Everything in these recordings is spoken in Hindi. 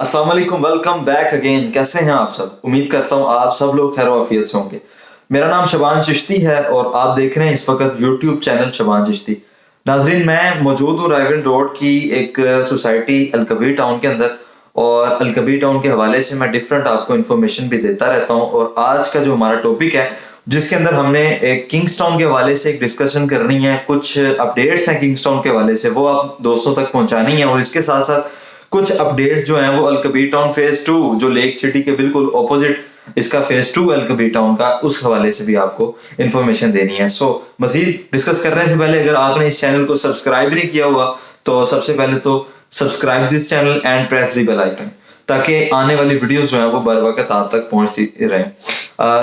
अस्सलाम वालेकुम, वेलकम बैक अगेन। कैसे हैं आप सब? उम्मीद करता हूँ आप सब लोग खैर आफियत से होंगे। मेरा नाम शबान चिश्ती है और आप देख रहे हैं इस वक्त यूट्यूब चैनल शबान चिश्ती। नाजरीन, मैं मौजूद हूँ रायगढ़ रोड की एक सोसाइटी अलकबीर टाउन के अंदर, और अलकबीर टाउन के हवाले से मैं डिफरेंट आपको इन्फॉर्मेशन भी देता रहता हूँ। और आज का जो हमारा टॉपिक है, जिसके अंदर हमने एक किंग्सटाउन के हवाले से एक डिस्कशन करनी है, कुछ अपडेट्स हैं किंग्सटाउन के हवाले से, वो आप दोस्तों तक पहुंचानी है। और इसके साथ साथ कुछ अपडेट्स जो हैं वो अलकबीर टाउन फेज 2, जो लेक सिटी के बिल्कुल ऑपोजिट इसका फेज 2 अलकबीर टाउन का, उस हवाले से भी आपको इन्फॉर्मेशन देनी है। सो मजीद डिस्कस करने से पहले अगर आपने इस चैनल को सब्सक्राइब नहीं किया हुआ तो सबसे पहले तो subscribe this channel and press the bell icon, ताकि आने वाली वीडियोस जो है वो बर वक्त आप तक पहुंचती रहे।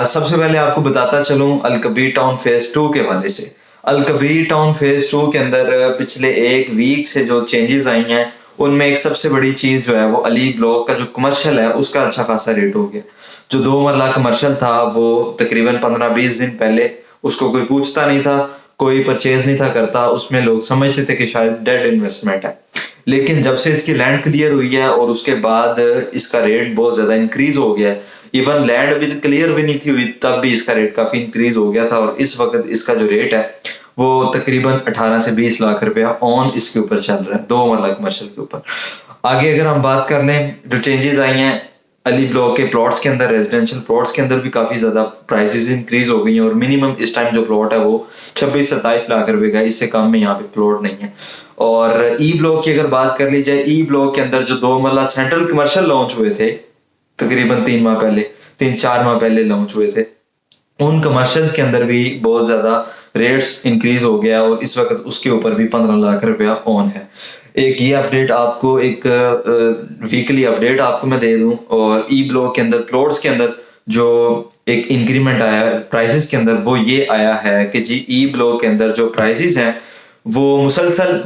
सबसे पहले आपको बताता चलूं अलकबीर टाउन फेज 2 के हवाले से। अलकबीर टाउन फेज 2 के अंदर पिछले एक वीक से जो चेंजेस आई हैं, उनमें एक सबसे बड़ी चीज जो है वो अली ब्लॉक का जो कमर्शियल है उसका अच्छा खासा रेट हो गया। जो 2 मरला कमर्शियल था वो तकरीबन 15-20 दिन पहले उसको कोई पूछता नहीं था, कोई परचेज नहीं था करता, उसमें लोग समझते थे कि शायद डेड इन्वेस्टमेंट है। लेकिन जब से इसकी लैंड क्लियर हुई है और उसके बाद इसका रेट बहुत ज्यादा इंक्रीज हो गया है। इवन लैंड अभी क्लियर भी नहीं थी हुई तब भी इसका रेट काफी इंक्रीज हो गया था, और इस वक्त इसका जो रेट है वो तकरीबन 18 से 20 लाख रुपया ऑन इसके ऊपर चल रहा है, 2 मरला कमर्शियल के ऊपर। आगे अगर हम बात कर लें, जो चेंजेस आई हैं अली ब्लॉक के प्लॉट्स के अंदर, रेजिडेंशियल प्लॉट्स के अंदर भी काफी ज्यादा प्राइसेस इंक्रीज हो गई हैं, और मिनिमम इस टाइम जो प्लॉट है वो 26-27 लाख रुपए का, इससे कम में यहाँ पे प्लॉट नहीं है। और ई ब्लॉक की अगर बात कर ली जाए, ई ब्लॉक के अंदर जो 2 मरला सेंट्रल कमर्शियल लॉन्च हुए थे तकरीबन 3-4 माह पहले लॉन्च हुए थे, उन कमर्शियल्स के अंदर भी बहुत ज्यादा रेट्स इंक्रीज हो गया, और इस वक्त उसके ऊपर भी 15 लाख रुपया ऑन है। एक ये अपडेट आपको, एक वीकली अपडेट आपको मैं दे दूं। और ई ब्लॉक के अंदर प्लॉट्स के अंदर जो एक इंक्रीमेंट आया है प्राइसेस के अंदर, वो ये आया है कि जी ई ब्लॉक के अंदर जो प्राइसेस हैं वो मुसलसल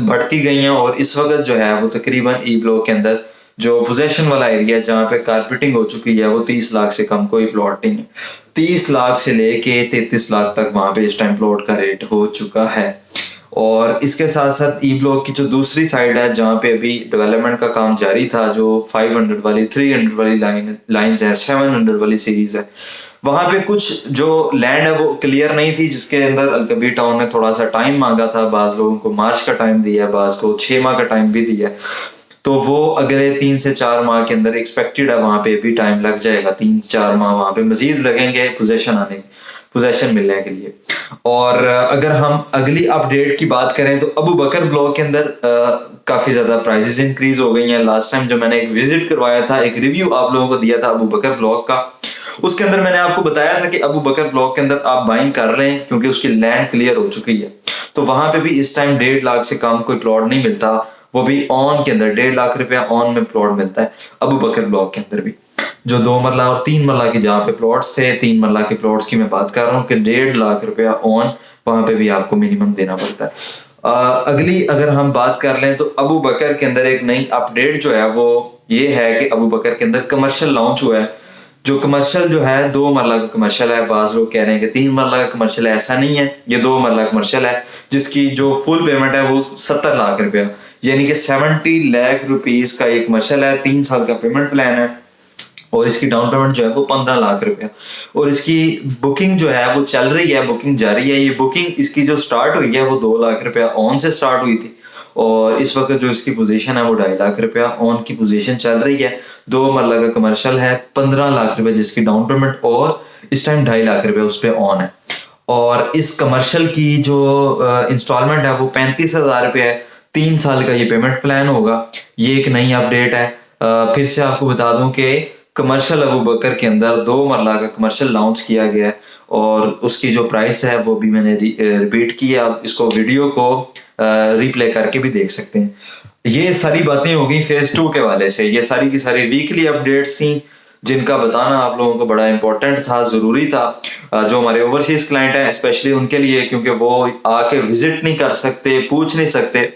बढ़ती गई हैं, और इस वक्त जो है वो तकरीबन ई ब्लॉक के अंदर जो पोजेशन वाला एरिया जहाँ पे कारपेटिंग हो चुकी है वो 30 लाख से कम कोई प्लॉट नहीं है। 30 लाख से लेके 33 लाख तक वहां पे इस टाइम प्लॉट का रेट हो चुका है। और इसके साथ साथ ई ब्लॉक की जो दूसरी साइड है जहाँ पे अभी डेवलपमेंट का काम जारी था, जो 500 वाली 300 वाली लाइंस है, 700 वाली सीरीज है, वहां पे कुछ जो लैंड है वो क्लियर नहीं थी, जिसके अंदर अलकबीर टाउन ने थोड़ा सा टाइम मांगा था। बाज लोगों को मार्च का टाइम दिया है, बाज को 6 माह का टाइम भी दिया है। तो वो अगले 3 से 4 माह के अंदर एक्सपेक्टेड है, वहां पे भी टाइम लग जाएगा, 3-4 माह वहां पे मजीद लगेंगे पोजेशन मिलने के लिए। और अगर हम अगली अपडेट की बात करें तो अबू बकर ब्लॉक के अंदर काफी ज्यादा प्राइसेस इंक्रीज हो गई हैं। लास्ट टाइम जो मैंने एक विजिट करवाया था, एक रिव्यू आप लोगों को दिया था अबू बकर ब्लॉक का, उसके अंदर मैंने आपको बताया था कि अबू बकर ब्लॉक के अंदर आप बाइंग कर रहे हैं क्योंकि उसकी लैंड क्लियर हो चुकी है। तो वहां पे भी इस टाइम 1.5 लाख से कम कोई प्लॉट नहीं मिलता, वो भी ऑन के अंदर 1.5 लाख रुपया ऑन में प्लॉट मिलता है अबू बकर ब्लॉक के अंदर भी। जो 2 मरला और 3 मरला के जहाँ पे प्लॉट्स थे, 3 मरला के प्लॉट्स की मैं बात कर रहा हूँ कि 1.5 लाख रुपया ऑन वहां पे भी आपको मिनिमम देना पड़ता है। अगली अगर हम बात कर लें तो अबू बकर के अंदर एक नई अपडेट जो है वो ये है कि अबू बकर के अंदर कमर्शियल लॉन्च हुआ है। जो कमर्शियल जो है 2 मरला का कमर्शियल है, बाज लोग कह रहे हैं कि 3 मरला का कमर्शियल है, ऐसा नहीं है, ये 2 मरला कमर्शियल है, जिसकी जो फुल पेमेंट है वो 70 लाख रुपया, यानी कि 70 लाख रुपीस का एक कमर्शियल है, 3 साल का पेमेंट प्लान है, और इसकी डाउन पेमेंट जो है वो 15 लाख रुपया। और इसकी बुकिंग जो है वो चल रही है, बुकिंग जारी है। ये बुकिंग इसकी जो स्टार्ट हुई है वो 2 लाख रुपया ऑन से स्टार्ट हुई थी, और इस वक्त जो इसकी पोजीशन है वो 2.5 लाख रुपया ऑन की पोजीशन चल रही है। 2 मरला का कमर्शियल है, 15 लाख रुपए जिसकी डाउन पेमेंट, और इस टाइम 2.5 लाख रुपए उस पर ऑन है। और इस कमर्शियल की जो इंस्टॉलमेंट है वो 35,000 रुपये है, 3 साल का ये पेमेंट प्लान होगा। ये एक नई अपडेट है। फिर से आपको बता दूं कि कमर्शियल अबू बकर के अंदर 2 मरला का कमर्शियल लॉन्च किया गया है, और उसकी जो प्राइस है वो भी मैंने रिपीट की है। आप इसको वीडियो को रिप्ले करके भी देख सकते हैं। ये सारी बातें हो गई फेज 2 के वाले से। ये सारी की सारी वीकली अपडेट्स थी जिनका बताना आप लोगों को बड़ा इंपॉर्टेंट था, जरूरी था। जो हमारे ओवरसीज क्लाइंट हैं स्पेशली उनके लिए, क्योंकि वो आके विजिट नहीं कर सकते, पूछ नहीं सकते।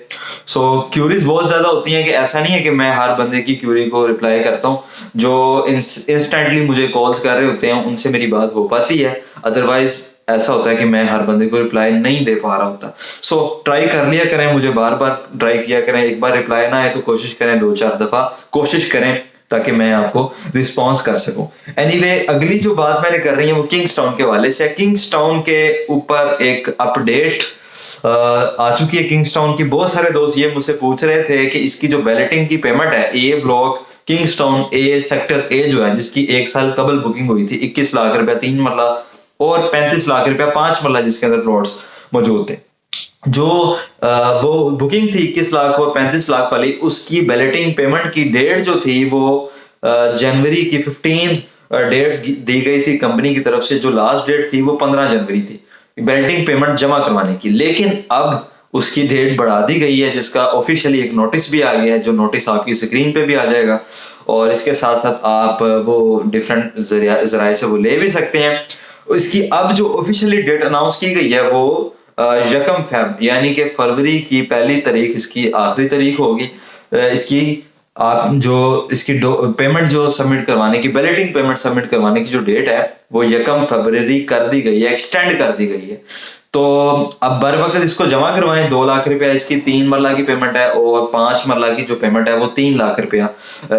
सो क्यूरीज बहुत ज्यादा होती हैं कि ऐसा नहीं है कि मैं हर बंदे की क्यूरी को रिप्लाई करता हूँ। जो इंस्टेंटली मुझे कॉल्स कर रहे होते हैं उनसे मेरी बात हो पाती है, अदरवाइज ऐसा होता है कि मैं हर बंदे को रिप्लाई नहीं दे पा रहा होता। सो ट्राई कर लिया करें, मुझे बार बार ट्राई किया करें, एक बार रिप्लाई ना आए तो कोशिश करें 2-4 दफा कोशिश करें ताकि मैं आपको रिस्पॉन्स कर सकूं। एनीवे अगली जो बात मैंने कर रही है वो किंग्सटाउन के वाले से। किंग्सटाउन के ऊपर एक अपडेट आ चुकी है किंग्सटाउन की। बहुत सारे दोस्त ये मुझसे पूछ रहे थे कि इसकी जो बैलेटिंग की पेमेंट है, A block Kingstown A sector A जो है, जिसकी 1 साल कबल बुकिंग हुई थी 21 लाख रुपया 3 मरला और 35 लाख रुपया 5 मरला, जिसके अंदर प्लॉट्स मौजूद थे, जो वो बुकिंग थी 21 लाख और 35 लाख वाली, उसकी बैलेटिंग पेमेंट की डेट जो थी वो जनवरी की 15 डेट दी गई थी कंपनी की तरफ से। जो लास्ट डेट थी वो 15 जनवरी थी बैलेटिंग पेमेंट जमा करवाने की, लेकिन अब उसकी डेट बढ़ा दी गई है, जिसका ऑफिशियली एक नोटिस भी आ गया है, जो नोटिस आपकी स्क्रीन पे भी आ जाएगा और इसके साथ साथ आप वो डिफरेंट जराए से वो ले भी सकते हैं। इसकी अब जो ऑफिशियली डेट अनाउंस की गई है वो 1 फेब यानी कि फरवरी की 1 तारीख इसकी आखिरी तारीख होगी। इसकी आप जो इसकी पेमेंट जो सबमिट करवाने की, बैलेटिंग पेमेंट सबमिट करवाने की जो डेट है वो 1 फरवरी कर दी गई है, एक्सटेंड कर दी गई है। तो अब बर वक्त इसको जमा करवाएं। 2 लाख रुपया इसकी 3 मरला की पेमेंट है और 5 मरला की जो पेमेंट है वो 3 लाख रुपया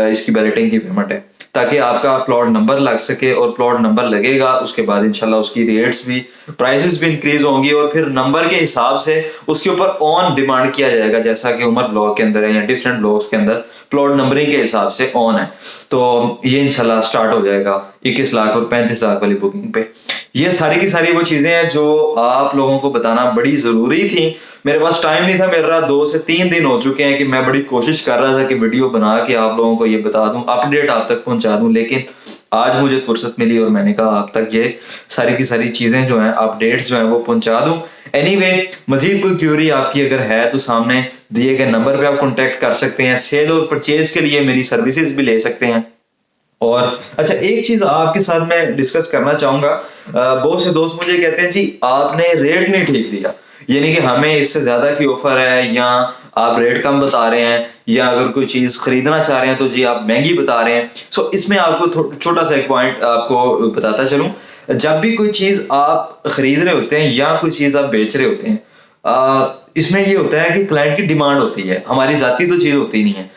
इसकी बैलेटिंग की पेमेंट है, ताकि आपका प्लॉट नंबर लग सके। और प्लॉट नंबर लगेगा उसके बाद इंशाल्लाह उसकी रेट्स भी, प्राइसेस भी इंक्रीज होंगी और फिर नंबर के हिसाब से उसके ऊपर ऑन डिमांड किया जाएगा, जैसा कि उमर ब्लॉक के अंदर है या डिफरेंट ब्लॉक्स के अंदर प्लॉट नंबरिंग के हिसाब से ऑन है। तो ये इंशाल्लाह स्टार्ट हो जाएगा 21 लाख और 35 लाख वाली बुकिंग पे। ये सारी की सारी वो चीजें हैं जो आप लोगों को बताना बड़ी जरूरी थी। मेरे पास टाइम नहीं था, मेरा 2 से 3 दिन हो चुके हैं कि मैं बड़ी कोशिश कर रहा था कि वीडियो बना के आप लोगों को ये बता दूं, अपडेट आप तक पहुंचा दूं, लेकिन आज मुझे फुर्सत मिली और मैंने कहा आप तक ये सारी की सारी चीजें जो हैं, अपडेट्स जो हैं वो पहुंचा दूं। एनीवे मजीद कोई क्यूरी आपकी अगर है तो सामने दिए गए नंबर पे आप कॉन्टेक्ट कर सकते हैं। सेल और परचेज के लिए मेरी सर्विसेज भी ले सकते हैं। और अच्छा, एक चीज आपके साथ मैं डिस्कस करना चाहूंगा। बहुत से दोस्त मुझे कहते हैं जी आपने रेट नहीं ठीक दिया, यानी कि हमें इससे ज्यादा की ऑफर है, या आप रेट कम बता रहे हैं, या अगर कोई चीज खरीदना चाह रहे हैं तो जी आप महंगी बता रहे हैं। सो इसमें आपको छोटा सा एक पॉइंट आपको बताता चलूं। जब भी कोई चीज आप खरीद रहे होते हैं या कोई चीज आप बेच रहे होते हैं, इसमें ये होता है कि क्लाइंट की डिमांड होती है, हमारी जाती तो चीज होती नहीं है।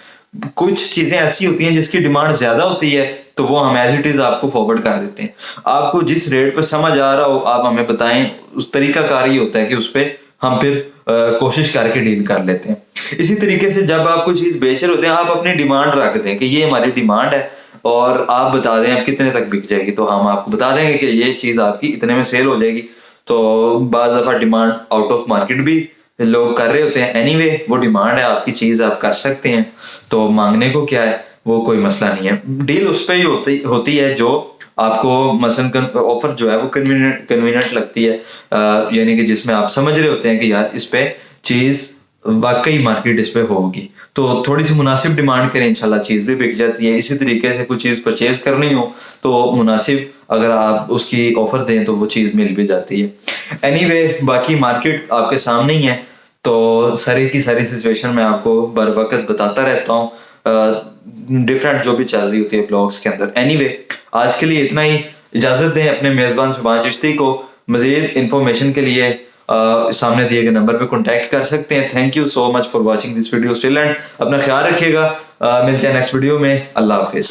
कुछ चीजें ऐसी होती हैं जिसकी डिमांड ज्यादा होती है तो वो हम एज इट इज आपको फॉरवर्ड कर देते हैं। आपको जिस रेट पे समझ आ रहा हो आप हमें बताएं, उस तरीका कार ही होता है कि उस पे हम फिर कोशिश करके डील कर लेते हैं। इसी तरीके से जब आप कोई चीज बेच रहे होते हैं, आप अपनी डिमांड रख दें कि ये हमारी डिमांड है और आप बता दें आप कितने तक बिक जाएगी, तो हम आपको बता देंगे कि ये चीज आपकी इतने में सेल हो जाएगी। तो बाज दफा डिमांड आउट ऑफ मार्केट भी लोग कर रहे होते हैं। एनीवे वो डिमांड है, आपकी चीज आप कर सकते हैं, तो मांगने को क्या है, वो कोई मसला नहीं है। डील उस पर ही होती है जो आपको मसलन ऑफर जो है वो कन्वीनियंट लगती है, यानी कि जिसमें आप समझ रहे होते हैं कि यार इस पे चीज वाकई मार्केट इस पे होगी, तो थोड़ी सी मुनासिब डिमांड करें, इंशाल्लाह चीज भी बिक जाती है। इसी तरीके से कुछ चीज परचेज करनी हो तो मुनासिब अगर आप उसकी ऑफर दें तो वो चीज मिल भी जाती है। एनीवे बाकी मार्केट आपके सामने ही है, तो सारी की सारी सिचुएशन मैं आपको बर वक्त बताता रहता हूँ, डिफरेंट जो भी चल रही होती है ब्लॉग्स के अंदर। एनीवे आज के लिए इतना ही, इजाजत दें अपने मेजबान शबान चिश्ती को। मजीद इंफॉर्मेशन के लिए सामने दिए गए नंबर पे कांटेक्ट कर सकते हैं। Thank you so much for watching this video still and अपना ख्याल रखिएगा। मिलते हैं नेक्स्ट वीडियो में। अल्लाह हाफिज।